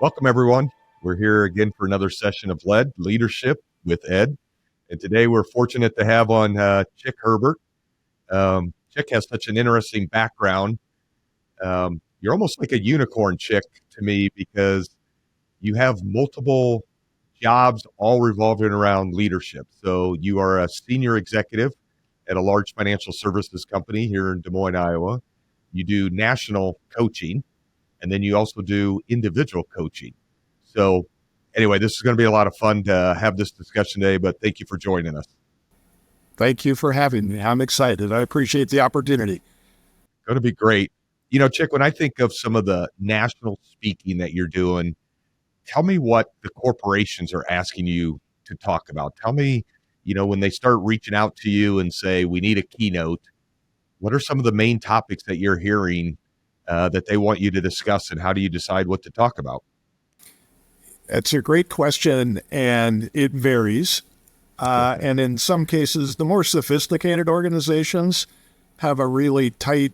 Welcome, everyone. We're here again for another session of Leadership with Ed. And today we're fortunate to have on Chick Herbert. Chick has such an interesting background. You're almost like a unicorn, Chick, to me, because you have multiple jobs all revolving around leadership. So you are a senior executive at a large financial services company here in Des Moines, Iowa. You do national coaching, and then you also do individual coaching. So anyway, this is going to be a lot of fun to have this discussion today, but thank you for joining us. Thank you for having me. I'm excited. I appreciate the opportunity. Going to be great. You know, Chick, when I think of some of the national speaking that you're doing, tell me what the corporations are asking you to talk about. Tell me, when they start reaching out to you and say, we need a keynote, what are some of the main topics that you're hearing that they want you to discuss, and how do you decide what to talk about? It's a great question, and it varies. And in some cases, the more sophisticated organizations have a really tight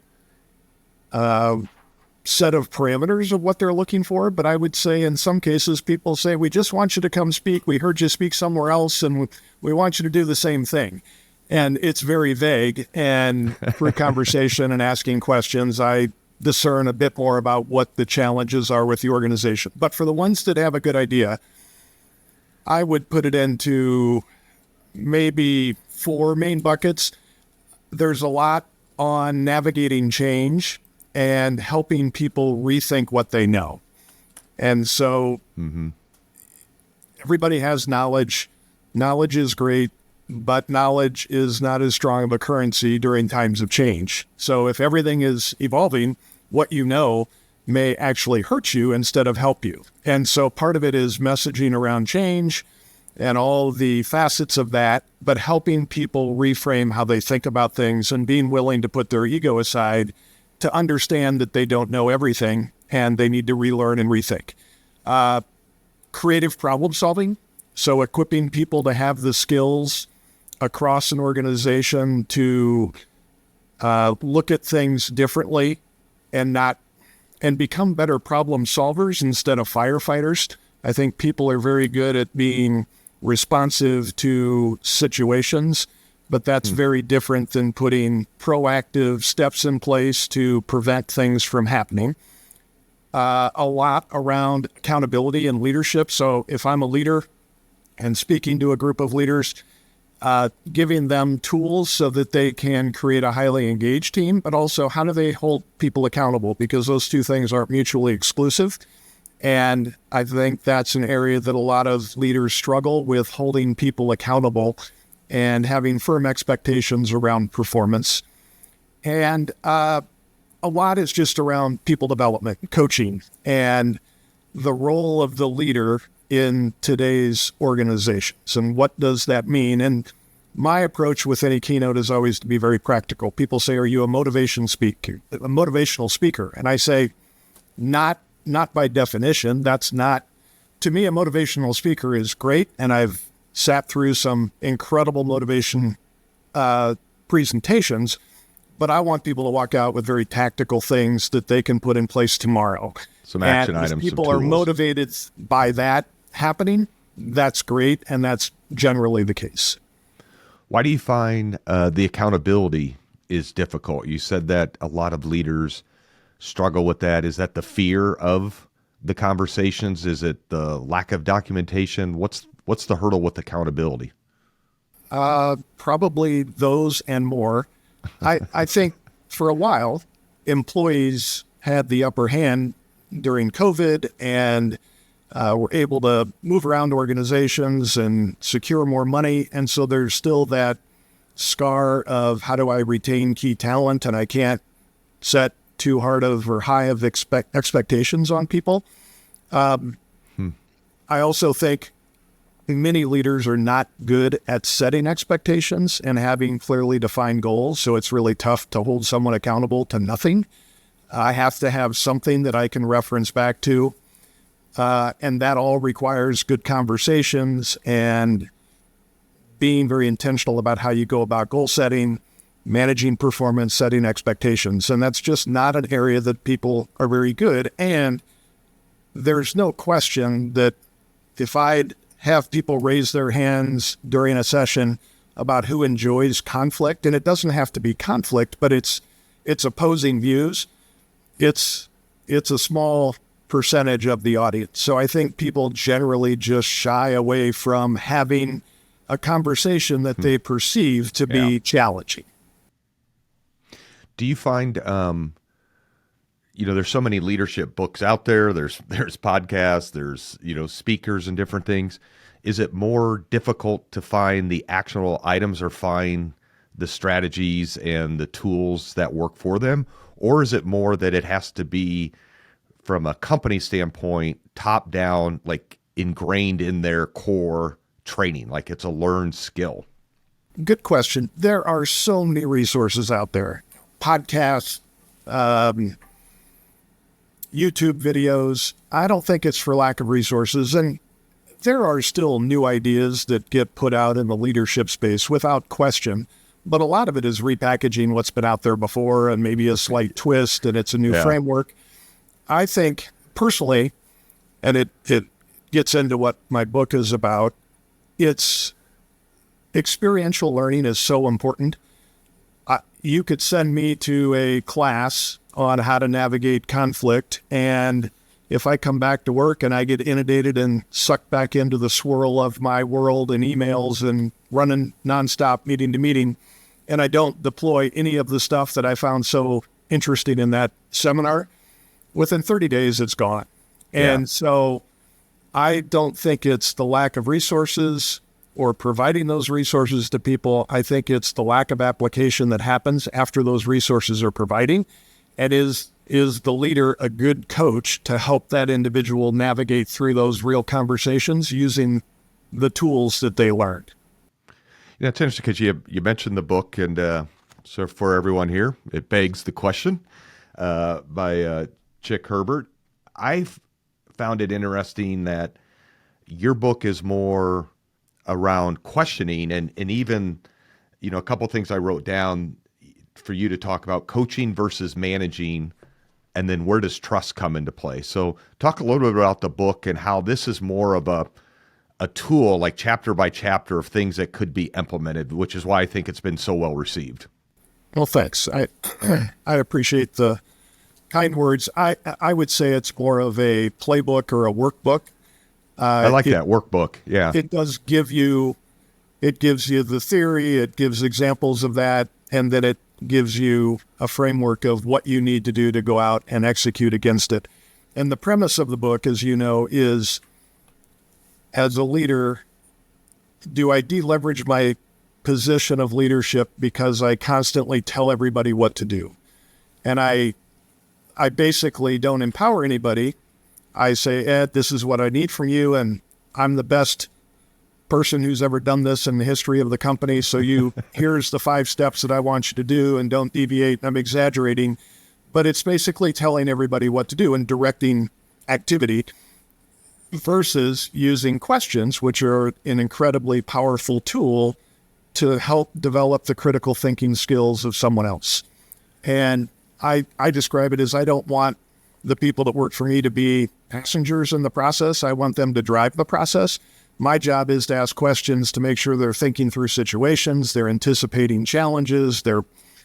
set of parameters of what they're looking for. But I would say in some cases, people say, we just want you to come speak. We heard you speak somewhere else, and we want you to do the same thing. And it's very vague. And through conversation and asking questions, I discern a bit more about what the challenges are with the organization. But for the ones that have a good idea, I would put it into maybe 4 main buckets. There's a lot on navigating change and helping people rethink what they know. And so everybody has knowledge. Knowledge is great, but knowledge is not as strong of a currency during times of change. So if everything is evolving, what you know may actually hurt you instead of help you. And so part of it is messaging around change and all the facets of that, but helping people reframe how they think about things and being willing to put their ego aside to understand that they don't know everything and they need to relearn and rethink. Creative problem solving. So equipping people to have the skills across an organization to look at things differently and become better problem solvers instead of firefighters. I think people are very good at being responsive to situations, but that's very different than putting proactive steps in place to prevent things from happening. A lot around accountability and leadership. So if I'm a leader and speaking to a group of leaders, giving them tools so that they can create a highly engaged team, but also how do they hold people accountable? Because those two things aren't mutually exclusive. And I think that's an area that a lot of leaders struggle with, holding people accountable and having firm expectations around performance. And a lot is just around people development, coaching, and the role of the leader in today's organizations. And what does that mean? And my approach with any keynote is always to be very practical. People say, are you a motivational speaker? And I say, not by definition. That's not, to me, a motivational speaker is great. And I've sat through some incredible motivation presentations, but I want people to walk out with very tactical things that they can put in place tomorrow. Some action items. If people are motivated by that happening, that's great, and that's generally the case. Why do you find the accountability is difficult? You said that a lot of leaders struggle with that. Is that the fear of the conversations? Is it the lack of documentation? What's the hurdle with accountability? Probably those and more. I think for a while, employees had the upper hand during COVID and were able to move around organizations and secure more money. And so there's still that scar of how do I retain key talent, and I can't set too hard of or high of expectations on people. I also think many leaders are not good at setting expectations and having clearly defined goals. So it's really tough to hold someone accountable to nothing. I have to have something that I can reference back to. And that all requires good conversations and being very intentional about how you go about goal setting, managing performance, setting expectations. And that's just not an area that people are very good. And there's no question that if I'd have people raise their hands during a session about who enjoys conflict, and it doesn't have to be conflict, but it's opposing views, it's a small percentage of the audience. So I think people generally just shy away from having a conversation that they perceive to be challenging. Do you find, there's so many leadership books out there. There's podcasts, there's, speakers and different things. Is it more difficult to find the actionable items or find the strategies and the tools that work for them? Or is it more that it has to be, from a company standpoint, top down, like ingrained in their core training, like it's a learned skill? Good question. There are so many resources out there. Podcasts, YouTube videos. I don't think it's for lack of resources. And there are still new ideas that get put out in the leadership space without question. But a lot of it is repackaging what's been out there before and maybe a slight twist, and it's a new framework. I think personally, and it gets into what my book is about, it's experiential learning is so important. You could send me to a class on how to navigate conflict, and if I come back to work and I get inundated and sucked back into the swirl of my world and emails and running nonstop meeting to meeting, and I don't deploy any of the stuff that I found so interesting in that seminar, within 30 days, it's gone. And so I don't think it's the lack of resources or providing those resources to people. I think it's the lack of application that happens after those resources are providing. And is the leader a good coach to help that individual navigate through those real conversations using the tools that they learned? Yeah, it's interesting because you mentioned the book, and so for everyone here, it begs the question by Chick Herbert. I've found it interesting that your book is more around questioning and even, a couple of things I wrote down for you to talk about: coaching versus managing, and then where does trust come into play? So talk a little bit about the book and how this is more of a tool, like chapter by chapter, of things that could be implemented, which is why I think it's been so well received. Well, thanks. I appreciate the kind words. I would say it's more of a playbook or a workbook. I like that workbook. Yeah. It gives you the theory, it gives examples of that, and then it gives you a framework of what you need to do to go out and execute against it. And the premise of the book, as you know, is, as a leader, do I deleverage my position of leadership because I constantly tell everybody what to do? And I basically don't empower anybody. I say, Ed, this is what I need from you, and I'm the best person who's ever done this in the history of the company. So here's the 5 steps that I want you to do, and don't deviate. I'm exaggerating, but it's basically telling everybody what to do and directing activity, versus using questions, which are an incredibly powerful tool to help develop the critical thinking skills of someone else. And I describe it as, I don't want the people that work for me to be passengers in the process. I want them to drive the process. My job is to ask questions to make sure they're thinking through situations, they're anticipating challenges,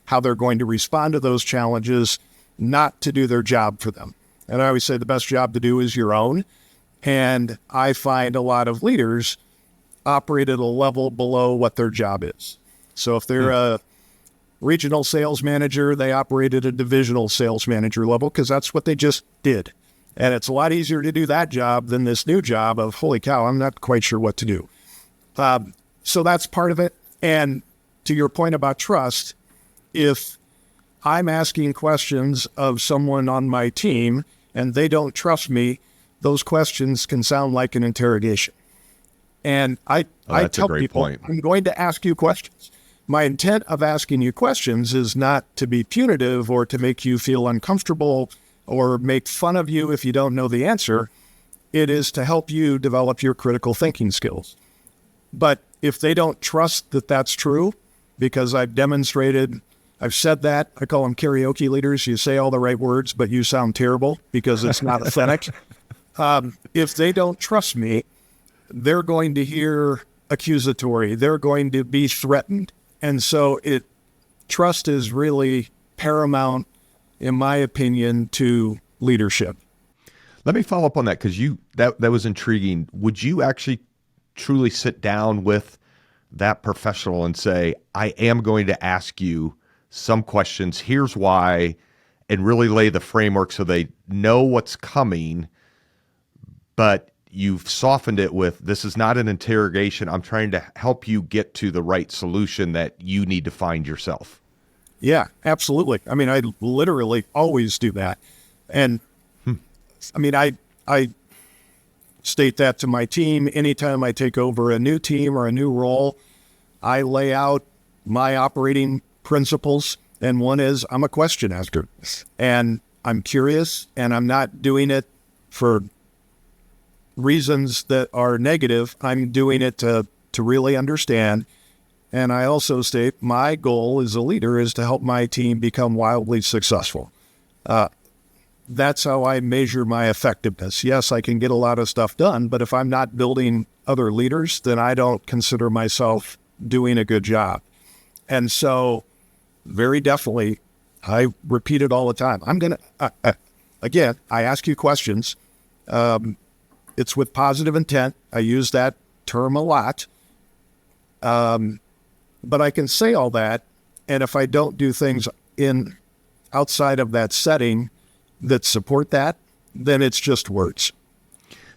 how they're going to respond to those challenges, not to do their job for them. And I always say the best job to do is your own. And I find a lot of leaders operate at a level below what their job is. So if they're a regional sales manager, they operate at a divisional sales manager level because that's what they just did. And it's a lot easier to do that job than this new job of, holy cow, I'm not quite sure what to do. So that's part of it. And to your point about trust, if I'm asking questions of someone on my team and they don't trust me, those questions can sound like an interrogation. And I tell people, I'm going to ask you questions. My intent of asking you questions is not to be punitive or to make you feel uncomfortable or make fun of you if you don't know the answer. It is to help you develop your critical thinking skills. But if they don't trust that that's true, because I've said that, I call them karaoke leaders. You say all the right words, but you sound terrible because it's not authentic. If they don't trust me, they're going to hear accusatory. They're going to be threatened. And so trust is really paramount, in my opinion, to leadership. Let me follow up on that because that was intriguing. Would you actually truly sit down with that professional and say, I am going to ask you some questions, here's why, and really lay the framework so they know what's coming, but you've softened it with, this is not an interrogation. I'm trying to help you get to the right solution that you need to find yourself. Yeah, absolutely. I mean, I literally always do that. And I mean, I state that to my team. Anytime I take over a new team or a new role, I lay out my operating principles. And one is I'm a question asker, and I'm curious, and I'm not doing it for reasons that are negative. I'm doing it to really understand. And I also state my goal as a leader is to help my team become wildly successful. That's how I measure my effectiveness. Yes, I can get a lot of stuff done, but if I'm not building other leaders, then I don't consider myself doing a good job. And so very definitely, I repeat it all the time. I'm going to, again, I ask you questions. It's with positive intent. I use that term a lot. But I can say all that, and if I don't do things outside of that setting that support that, then it's just words.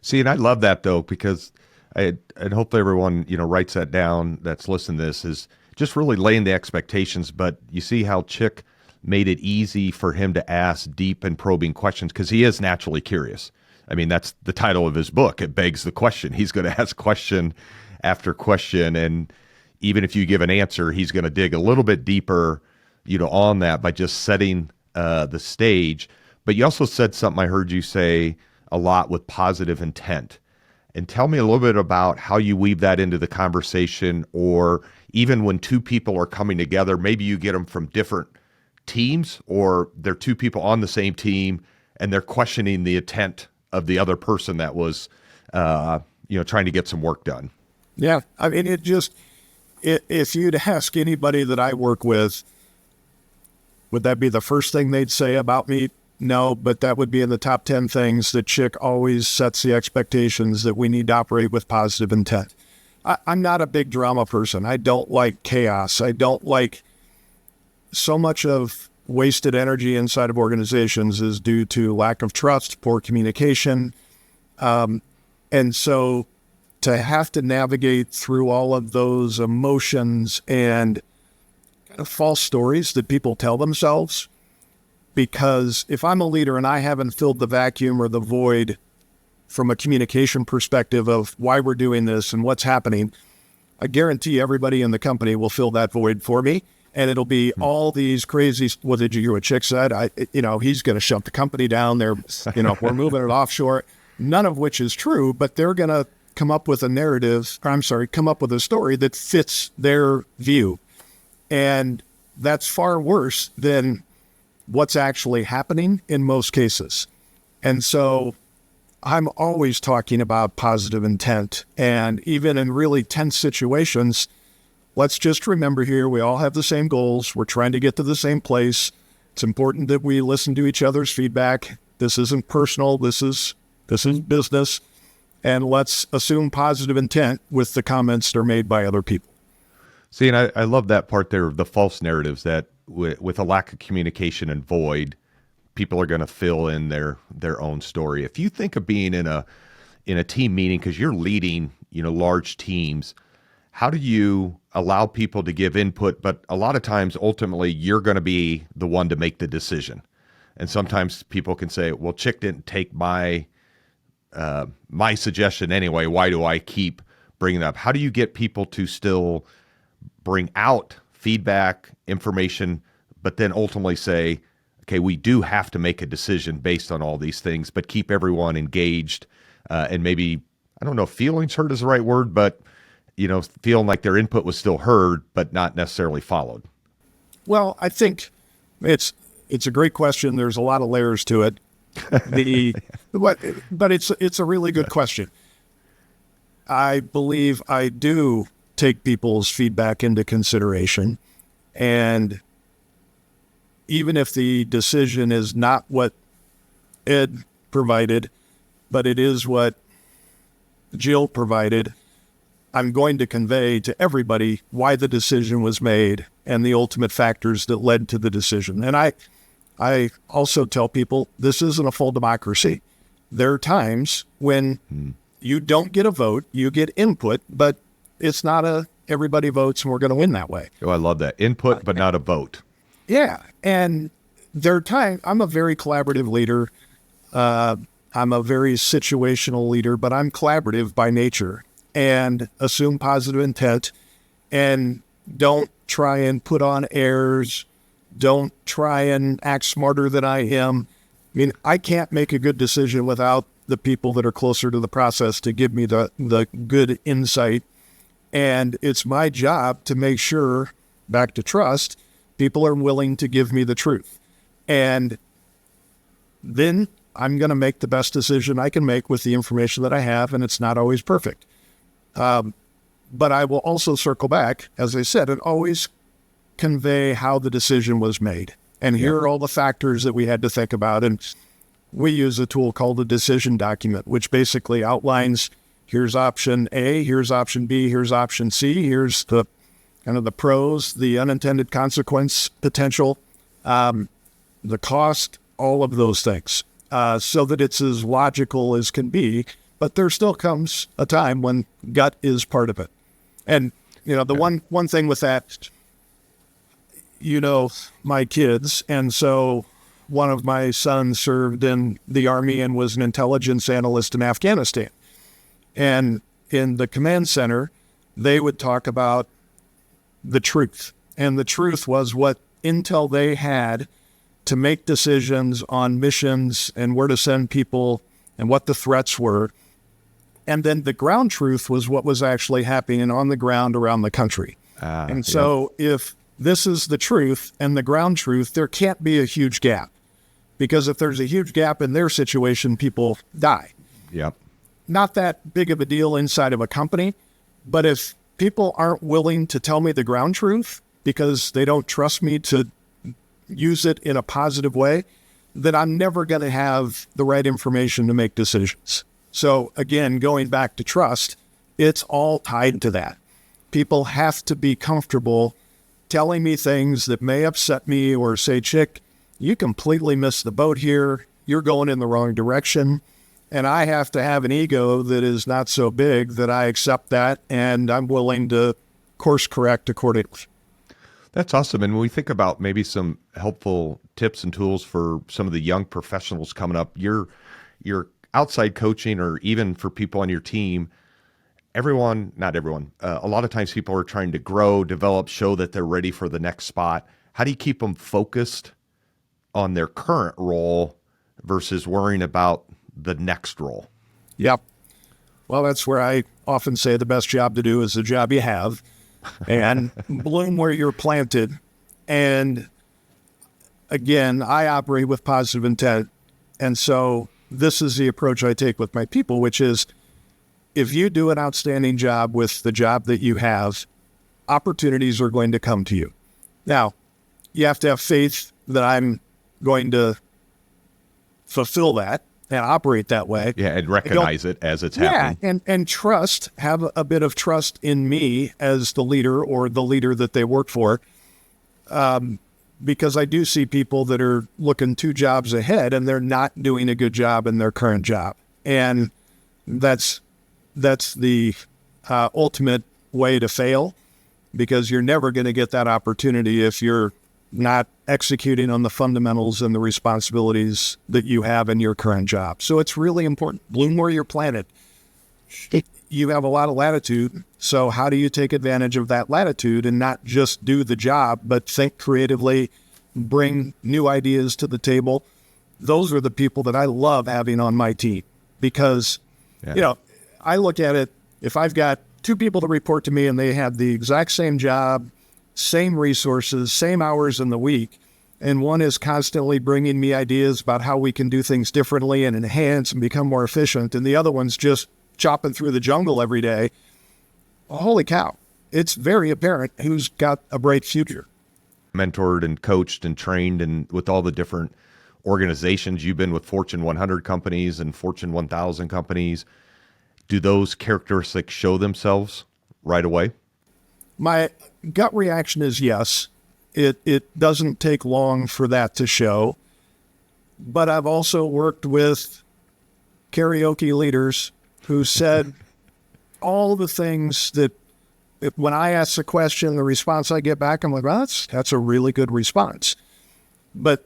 See, and I love that though, because and hopefully everyone, writes that down that's listening to this, is just really laying the expectations. But you see how Chick made it easy for him to ask deep and probing questions because he is naturally curious. I mean, that's the title of his book. It begs the question. He's going to ask question after question. And even if you give an answer, he's going to dig a little bit deeper, on that by just setting the stage. But you also said something I heard you say a lot with positive intent. And tell me a little bit about how you weave that into the conversation, or even when two people are coming together, maybe you get them from different teams, or they're two people on the same team and they're questioning the intent of the other person that was, trying to get some work done. Yeah. I mean, if you'd ask anybody that I work with, would that be the first thing they'd say about me? No, but that would be in the top 10 things that Chick always sets the expectations that we need to operate with positive intent. I'm not a big drama person. I don't like chaos. I don't like so much of wasted energy inside of organizations is due to lack of trust, poor communication. And so to have to navigate through all of those emotions and kind of false stories that people tell themselves, because if I'm a leader and I haven't filled the vacuum or the void from a communication perspective of why we're doing this and what's happening, I guarantee everybody in the company will fill that void for me. And it'll be all these crazy, what did you hear what Chick said? He's going to shut the company down there. We're moving it offshore, none of which is true, but they're going to come up with a story that fits their view. And that's far worse than what's actually happening in most cases. And so I'm always talking about positive intent. And even in really tense situations, let's just remember here, we all have the same goals. We're trying to get to the same place. It's important that we listen to each other's feedback. This isn't personal. This is business. And let's assume positive intent with the comments that are made by other people. See, and I love that part there of the false narratives that with a lack of communication and void, people are going to fill in their own story. If you think of being in a team meeting, because you're leading, large teams, how do you allow people to give input? But a lot of times, ultimately, you're going to be the one to make the decision. And sometimes people can say, well, Chick didn't take my suggestion anyway. Why do I keep bringing it up? How do you get people to still bring out feedback, information, but then ultimately say, okay, we do have to make a decision based on all these things, but keep everyone engaged and maybe, I don't know if feelings hurt is the right word, but feeling like their input was still heard, but not necessarily followed? Well, I think it's a great question. There's a lot of layers to it. But it's a really good question. I believe I do take people's feedback into consideration, and even if the decision is not what Ed provided, but it is what Jill provided, I'm going to convey to everybody why the decision was made and the ultimate factors that led to the decision. And I also tell people this isn't a full democracy. There are times when you don't get a vote, you get input, but it's not everybody votes and we're going to win that way. Oh, I love that. Input, but not a vote. Yeah. And there are times, I'm a very collaborative leader. I'm a very situational leader, but I'm collaborative by nature and assume positive intent and don't try and put on airs. Don't try and act smarter than I am. I mean, I can't make a good decision without the people that are closer to the process to give me the good insight. And it's my job to make sure, back to trust, people are willing to give me the truth. And then I'm going to make the best decision I can make with the information that I have, and it's not always perfect. But I will also circle back, as I said, and always convey how the decision was made. And here are all the factors that we had to think about. And we use a tool called the decision document, which basically outlines, here's option A, here's option B, here's option C, here's the kind of the pros, the unintended consequence potential, the cost, all of those things, so that it's as logical as can be. But there still comes a time when gut is part of it. And, the one thing with that, my kids. And so one of my sons served in the Army and was an intelligence analyst in Afghanistan. And in the command center, they would talk about the truth. And the truth was what intel they had to make decisions on missions and where to send people and what the threats were. And then the ground truth was what was actually happening on the ground around the country. So if this is the truth and the ground truth, there can't be a huge gap. Because if there's a huge gap in their situation, people die. Yep. Not that big of a deal inside of a company, but if people aren't willing to tell me the ground truth because they don't trust me to use it in a positive way, then I'm never going to have the right information to make decisions. So again, going back to trust, it's all tied to that. People have to be comfortable telling me things that may upset me or say, Chick, you completely missed the boat here. You're going in the wrong direction. And I have to have an ego that is not so big that I accept that and I'm willing to course correct accordingly. That's awesome. And when we think about maybe some helpful tips and tools for some of the young professionals coming up, your outside coaching, or even for people on your team, not everyone, a lot of times people are trying to grow, develop, show that they're ready for the next spot. How do you keep them focused on their current role versus worrying about the next role? Yep. Well, that's where I often say the best job to do is the job you have, and bloom where you're planted. And again, I operate with positive intent. And so this is the approach I take with my people, which is if you do an outstanding job with the job that you have, opportunities are going to come to you. Now, you have to have faith that I'm going to fulfill that and operate that way. Yeah, and recognize it as it's happening. Yeah, and trust, have a bit of trust in me as the leader or the leader that they work for. Because I do see people that are looking 2 jobs ahead and they're not doing a good job in their current job. And that's the ultimate way to fail, because you're never going to get that opportunity if you're not executing on the fundamentals and the responsibilities that you have in your current job. So it's really important. Bloom where you're planted. You have a lot of latitude. So how do you take advantage of that latitude and not just do the job, but think creatively, bring new ideas to the table? Those are the people that I love having on my team, because, I look at it, if I've got two people that report to me and they have the exact same job, same resources, same hours in the week. And one is constantly bringing me ideas about how we can do things differently and enhance and become more efficient. And the other one's just chopping through the jungle every day. Holy cow. It's very apparent who's got a bright future. Mentored and coached and trained and with all the different organizations. You've been with Fortune 100 companies and Fortune 1000 companies. Do those characteristics show themselves right away? My gut reaction is yes. It doesn't take long for that to show. But I've also worked with karaoke leaders who said all the things that when I ask a question, the response I get back, I'm like, well, that's a really good response. But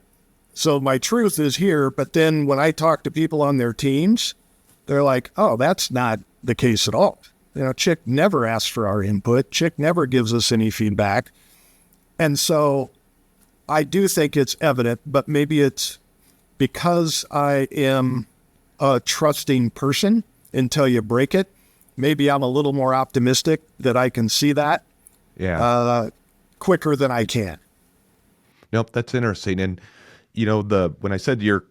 so my truth is here. But then when I talk to people on their teams, they're like, oh, that's not the case at all. Chick never asks for our input. Chick never gives us any feedback. And so I do think it's evident, but maybe it's because I am a trusting person until you break it. Maybe I'm a little more optimistic that I can see that quicker than I can. Nope, that's interesting. And, when I said you're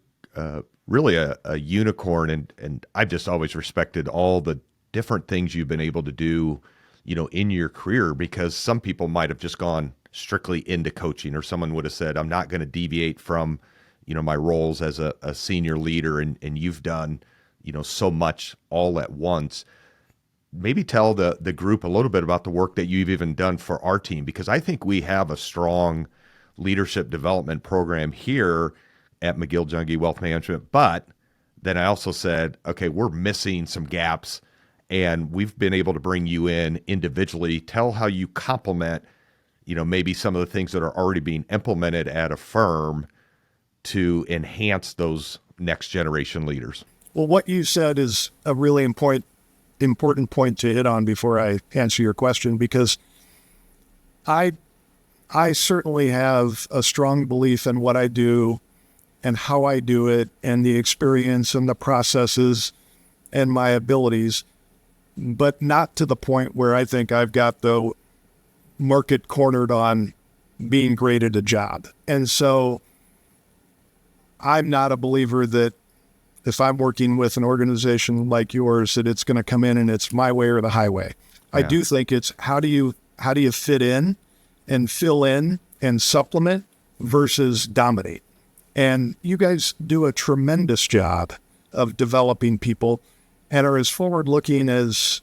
really a unicorn, and I've just always respected all the different things you've been able to do, in your career, because some people might have just gone strictly into coaching, or someone would have said, I'm not going to deviate from, my roles as a senior leader, and you've done, so much all at once. Maybe tell the group a little bit about the work that you've even done for our team, because I think we have a strong leadership development program here at McGill Jungie Wealth Management. But then I also said, okay, we're missing some gaps, and we've been able to bring you in individually. Tell how you complement, maybe some of the things that are already being implemented at a firm to enhance those next generation leaders. Well, what you said is a really important point to hit on before I answer your question, because I certainly have a strong belief in what I do and how I do it and the experience and the processes and my abilities, but not to the point where I think I've got the market cornered on being great at a job. And so I'm not a believer that if I'm working with an organization like yours, that it's going to come in and it's my way or the highway. Yeah. I do think it's how do you fit in and fill in and supplement versus dominate. And you guys do a tremendous job of developing people and are as forward-looking as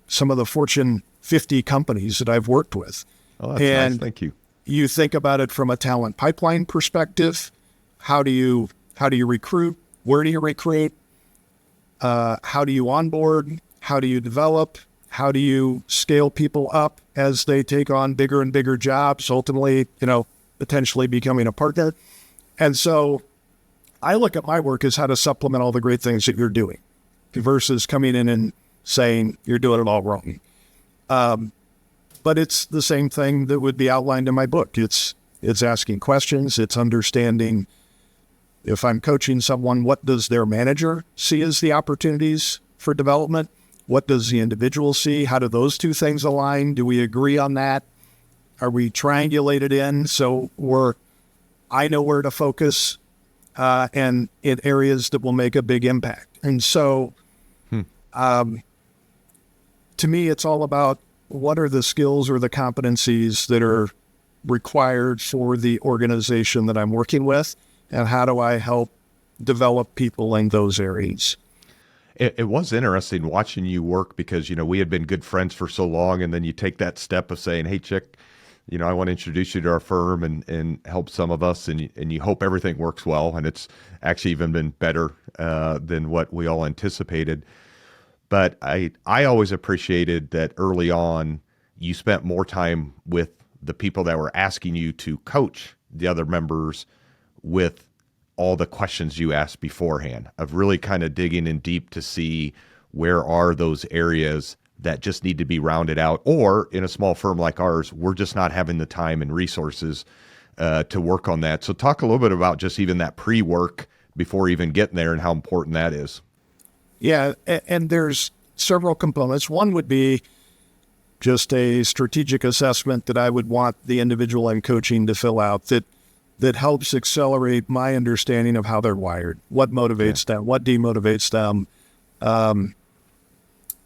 some of the Fortune 50 companies that I've worked with. Oh, that's nice. Thank you. You think about it from a talent pipeline perspective. How do you recruit? Where do you recruit? How do you onboard? How do you develop? How do you scale people up as they take on bigger and bigger jobs, ultimately, potentially becoming a partner? And so I look at my work as how to supplement all the great things that you're doing versus coming in and saying you're doing it all wrong. But it's the same thing that would be outlined in my book. It's asking questions. It's understanding, if I'm coaching someone, what does their manager see as the opportunities for development? What does the individual see? How do those two things align? Do we agree on that? Are we triangulated in so I know where to focus and in areas that will make a big impact? And so to me, it's all about what are the skills or the competencies that are required for the organization that I'm working with, and how do I help develop people in those areas? It was interesting watching you work because, we had been good friends for so long, and then you take that step of saying, hey, Chick, I want to introduce you to our firm and help some of us, and you hope everything works well, and it's actually even been better than what we all anticipated. But I always appreciated that early on you spent more time with the people that were asking you to coach the other members with all the questions you asked beforehand, of really kind of digging in deep to see where are those areas that just need to be rounded out, or in a small firm like ours, we're just not having the time and resources to work on that. So talk a little bit about just even that pre-work before even getting there and how important that is. Yeah, and there's several components. One would be just a strategic assessment that I would want the individual I'm coaching to fill out that helps accelerate my understanding of how they're wired, what motivates them, what demotivates them,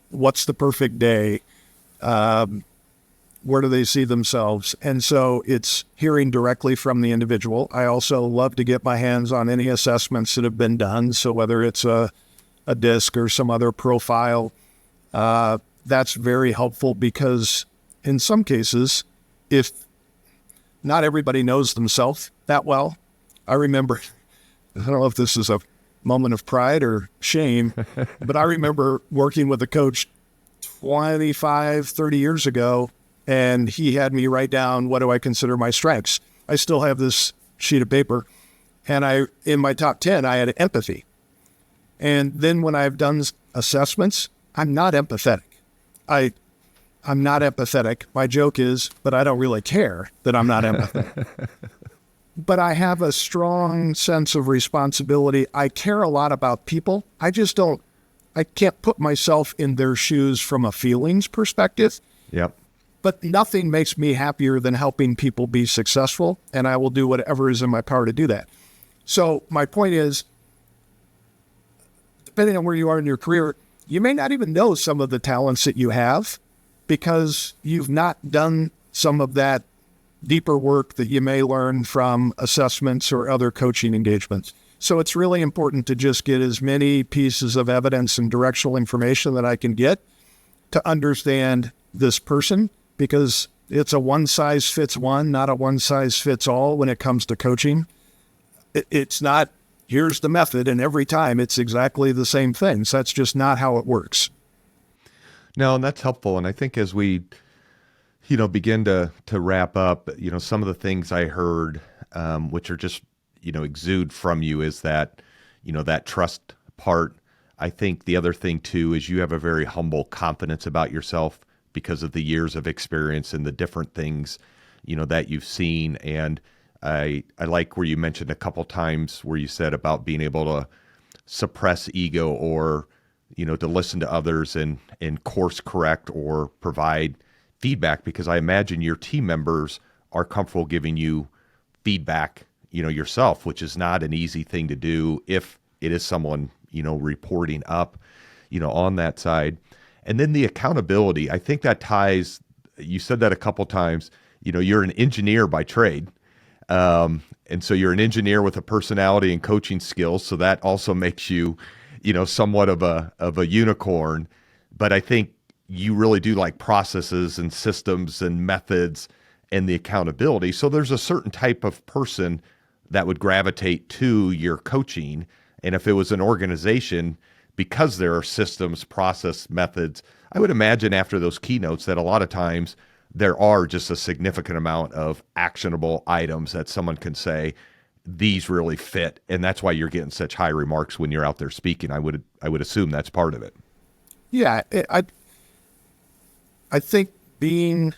what's the perfect day, where do they see themselves? And so it's hearing directly from the individual. I also love to get my hands on any assessments that have been done. So whether it's a DISC or some other profile, that's very helpful because in some cases, if not everybody knows themselves that well. I remember, I don't know if this is a moment of pride or shame, but I remember working with a coach 25, 30 years ago, and he had me write down, what do I consider my strengths? I still have this sheet of paper, and in my top 10, I had empathy. And then when I've done assessments, I'm not empathetic. I'm not empathetic. My joke is, but I don't really care that I'm not empathetic. But I have a strong sense of responsibility. I care a lot about people. I can't put myself in their shoes from a feelings perspective. Yep. But nothing makes me happier than helping people be successful, and I will do whatever is in my power to do that. So my point is, depending on where you are in your career, you may not even know some of the talents that you have because you've not done some of that deeper work that you may learn from assessments or other coaching engagements. So it's really important to just get as many pieces of evidence and directional information that I can get to understand this person, because it's a one-size-fits-one, not a one-size-fits-all when it comes to coaching. It's not, here's the method, and every time it's exactly the same thing. So that's just not how it works. No, and that's helpful. And I think as we, begin to wrap up, some of the things I heard, which are just, exude from you is that, that trust part. I think the other thing too is you have a very humble confidence about yourself because of the years of experience and the different things, that you've seen. And I like where you mentioned a couple times where you said about being able to suppress ego or, to listen to others and course correct or provide feedback, because I imagine your team members are comfortable giving you feedback, yourself, which is not an easy thing to do if it is someone, reporting up, on that side. And then the accountability, I think that ties, you said that a couple times, you're an engineer by trade. And so you're an engineer with a personality and coaching skills. So that also makes you, somewhat of a unicorn. But I think you really do like processes and systems and methods and the accountability. So there's a certain type of person that would gravitate to your coaching. And if it was an organization, because there are systems, process, methods, I would imagine after those keynotes that a lot of times there are just a significant amount of actionable items that someone can say, these really fit. And that's why you're getting such high remarks when you're out there speaking. I would assume that's part of it. Yeah, I think being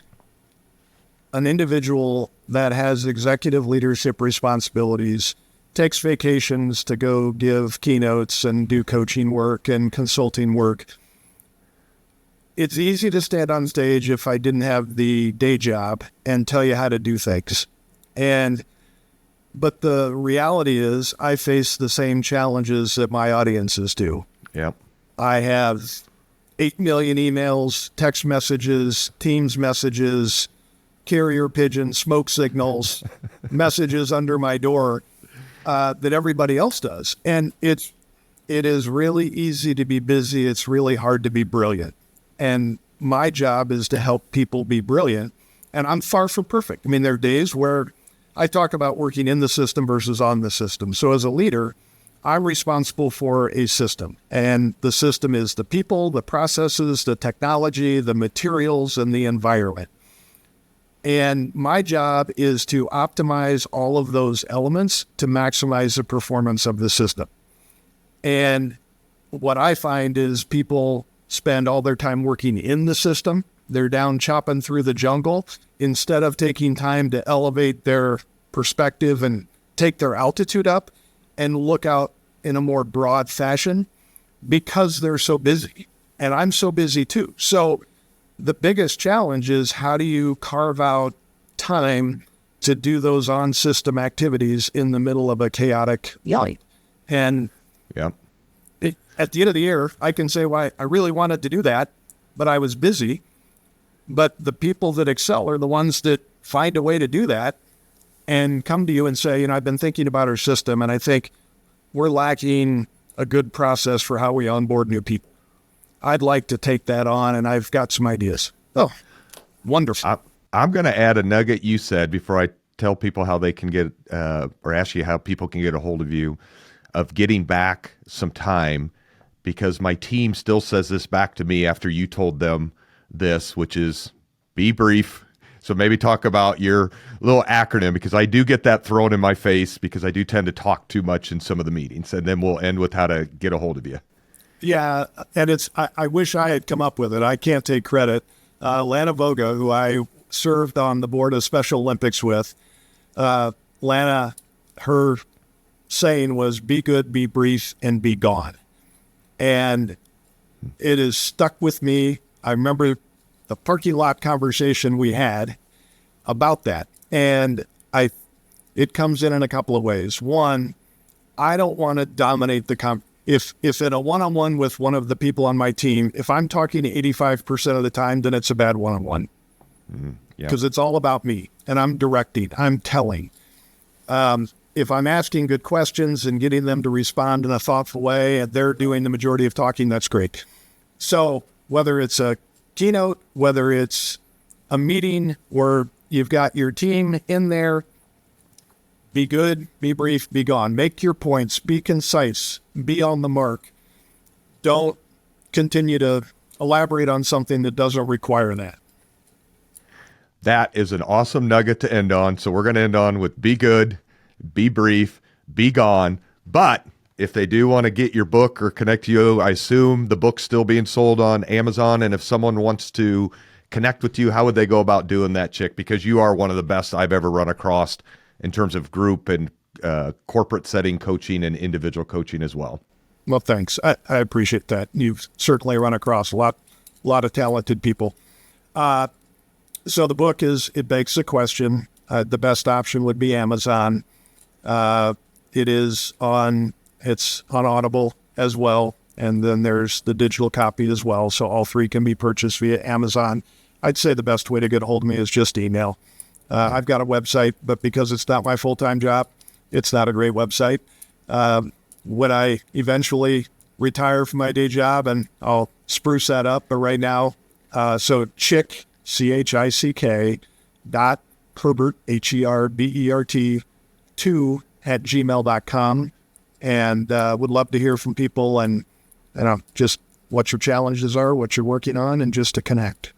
an individual that has executive leadership responsibilities, takes vacations to go give keynotes and do coaching work and consulting work. It's easy to stand on stage if I didn't have the day job and tell you how to do things. But the reality is I face the same challenges that my audiences do. Yep. I have 8 million emails, text messages, Teams messages, carrier pigeons, smoke signals, messages under my door that everybody else does. And it is really easy to be busy. It's really hard to be brilliant. And my job is to help people be brilliant. And I'm far from perfect. I mean, there are days where I talk about working in the system versus on the system. So as a leader, I'm responsible for a system. And the system is the people, the processes, the technology, the materials, and the environment. And my job is to optimize all of those elements to maximize the performance of the system. And what I find is people spend all their time working in the system. They're down chopping through the jungle instead of taking time to elevate their perspective and take their altitude up and look out in a more broad fashion because they're so busy. And I'm so busy too. So the biggest challenge is, how do you carve out time to do those on-system activities in the middle of a chaotic life? And Yeah. at the end of the year, I can say, why I really wanted to do that, but I was busy. But the people that excel are the ones that find a way to do that and come to you and say, I've been thinking about our system, and I think we're lacking a good process for how we onboard new people. I'd like to take that on, and I've got some ideas. Oh, wonderful. I'm going to add a nugget you said before I tell people how they can get, or ask you how people can get a hold of you, of getting back some time, because my team still says this back to me after you told them this, which is be brief. So maybe talk about your little acronym, because I do get that thrown in my face because I do tend to talk too much in some of the meetings, and then we'll end with how to get a hold of you. Yeah, and I wish I had come up with it. I can't take credit. Lana Voga, who I served on the board of Special Olympics with, Lana, her saying was, be good, be brief, and be gone. And it has stuck with me. I remember the parking lot conversation we had about that. And it comes in a couple of ways. One, I don't want to dominate the If in a one-on-one with one of the people on my team, if I'm talking 85% of the time, then it's a bad one-on-one. Because it's all about me, and I'm directing, I'm telling. If I'm asking good questions and getting them to respond in a thoughtful way, and they're doing the majority of talking, that's great. So whether it's a keynote, whether it's a meeting where you've got your team in there, be good, be brief, be gone. Make your points, be concise, be on the mark. Don't continue to elaborate on something that doesn't require that. That is an awesome nugget to end on. So we're going to end on with be good, be brief, be gone. But if they do want to get your book or connect to you, I assume the book's still being sold on Amazon. And if someone wants to connect with you, how would they go about doing that, Chick? Because you are one of the best I've ever run across in terms of group and corporate setting coaching and individual coaching as well. Well, thanks. I appreciate that. You've certainly run across a lot of talented people. So the book it begs the question. The best option would be Amazon. It's on Audible as well. And then there's the digital copy as well. So all three can be purchased via Amazon. I'd say the best way to get a hold of me is just email. I've got a website, but because it's not my full-time job, it's not a great website. When I eventually retire from my day job, and I'll spruce that up, but right now, so Chick, CHICK, Herbert, HERBERT, 2 @gmail.com. And would love to hear from people and just what your challenges are, what you're working on, and just to connect.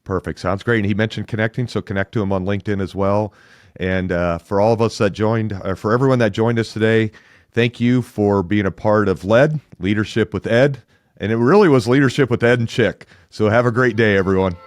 Perfect. Sounds great. And he mentioned connecting, so connect to him on LinkedIn as well. And for all of us that joined, for everyone that joined us today, thank you for being a part of LED, Leadership with Ed. And it really was Leadership with Ed and Chick. So have a great day, everyone.